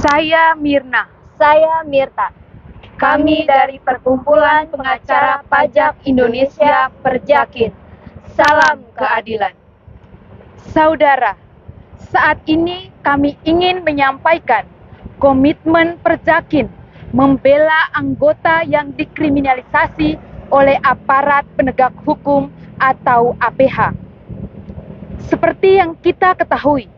Saya Mirna. Saya Mirta. Kami dari Perkumpulan Pengacara Pajak Indonesia Perjakin. Salam keadilan. Saudara, saat ini kami ingin menyampaikan komitmen Perjakin membela anggota yang dikriminalisasi oleh aparat penegak hukum atau APH. Seperti yang kita ketahui,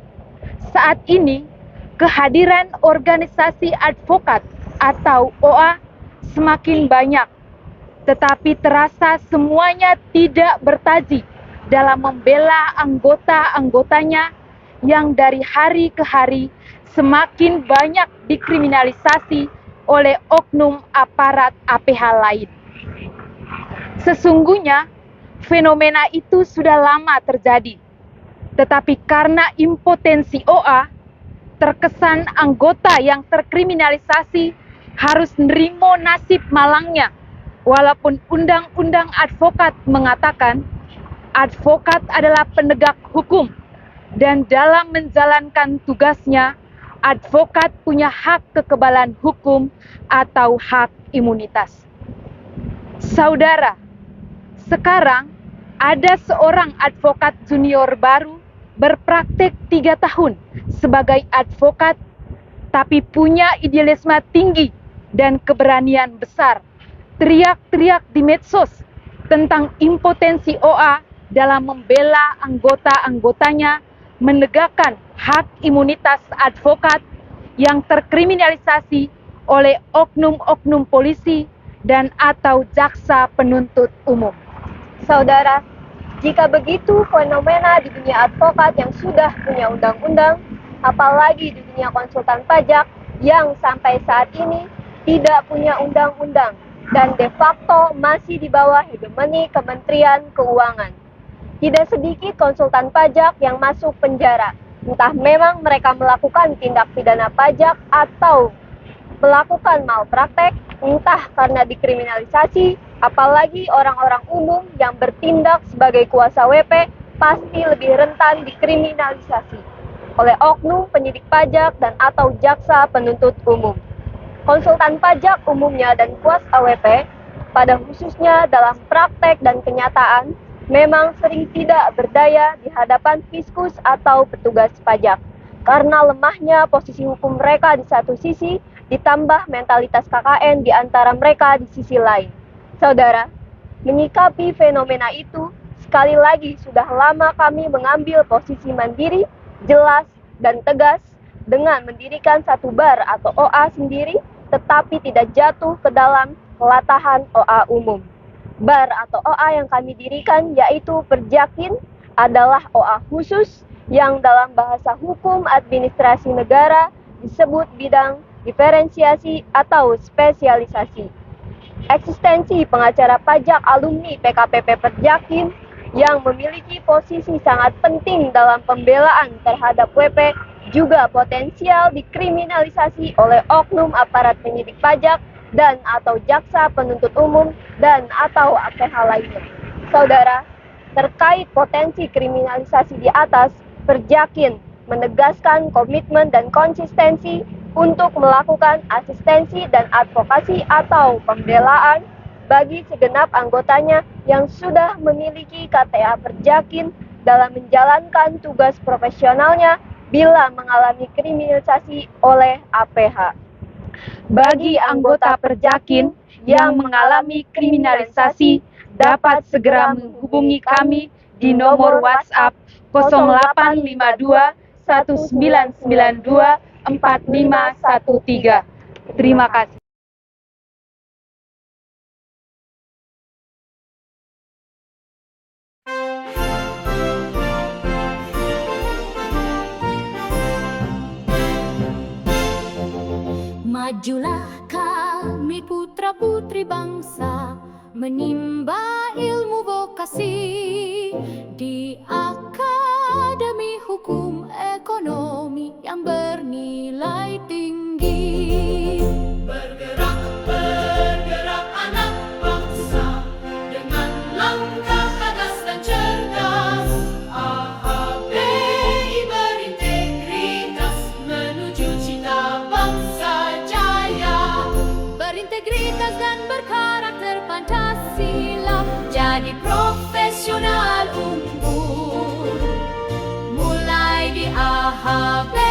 saat ini kehadiran organisasi advokat atau OA semakin banyak, tetapi terasa semuanya tidak bertaji dalam membela anggota-anggotanya yang dari hari ke hari semakin banyak dikriminalisasi oleh oknum aparat APH lain. Sesungguhnya, fenomena itu sudah lama terjadi, tetapi karena impotensi OA, terkesan anggota yang terkriminalisasi harus nerimo nasib malangnya, walaupun undang-undang advokat mengatakan advokat adalah penegak hukum dan dalam menjalankan tugasnya, advokat punya hak kekebalan hukum atau hak imunitas. Saudara, sekarang ada seorang advokat junior baru berpraktek 3 tahun sebagai advokat, tapi punya idealisme tinggi dan keberanian besar. Teriak-teriak di medsos tentang impotensi OA dalam membela anggota-anggotanya menegakkan hak imunitas advokat yang terkriminalisasi oleh oknum-oknum polisi dan atau jaksa penuntut umum. Saudara, jika begitu fenomena di dunia advokat yang sudah punya undang-undang, apalagi di dunia konsultan pajak yang sampai saat ini tidak punya undang-undang dan de facto masih di bawah hegemoni Kementerian Keuangan. Tidak sedikit konsultan pajak yang masuk penjara, entah memang mereka melakukan tindak pidana pajak atau melakukan malpraktek, entah karena dikriminalisasi, apalagi orang-orang umum yang bertindak sebagai kuasa WP pasti lebih rentan dikriminalisasi oleh oknum penyidik pajak dan atau jaksa penuntut umum. Konsultan pajak umumnya dan kuasa WP, pada khususnya dalam praktek dan kenyataan, memang sering tidak berdaya di hadapan fiskus atau petugas pajak, karena lemahnya posisi hukum mereka di satu sisi, ditambah mentalitas KKN di antara mereka di sisi lain. Saudara, menyikapi fenomena itu, sekali lagi sudah lama kami mengambil posisi mandiri, jelas, dan tegas dengan mendirikan satu bar atau OA sendiri, tetapi tidak jatuh ke dalam kelatahan OA umum. Bar atau OA yang kami dirikan yaitu Perjakin adalah OA khusus yang dalam bahasa hukum administrasi negara disebut bidang diferensiasi atau spesialisasi. Eksistensi pengacara pajak alumni PKPP Perjakin yang memiliki posisi sangat penting dalam pembelaan terhadap WP juga potensial dikriminalisasi oleh oknum aparat penyidik pajak dan atau jaksa penuntut umum dan atau APH lainnya. Saudara, terkait potensi kriminalisasi di atas, Perjakin menegaskan komitmen dan konsistensi untuk melakukan asistensi dan advokasi atau pembelaan bagi segenap anggotanya yang sudah memiliki KTA Perjakin dalam menjalankan tugas profesionalnya bila mengalami kriminalisasi oleh APH. Bagi anggota Perjakin yang mengalami kriminalisasi dapat segera menghubungi kami di nomor WhatsApp 0852 1992 4513. Terima kasih. Majulah kami putra-putri bangsa, menimba ilmu vokasi di Akademi Hukum Ekonomi yang bernilai tinggi. Bergerak, bergerak anak bangsa dengan langkah tegas dan cerdas. AHBI berintegritas menuju cita bangsa. dan berkarakter Pancasila. Jadi profesional unggul mulai di AHB.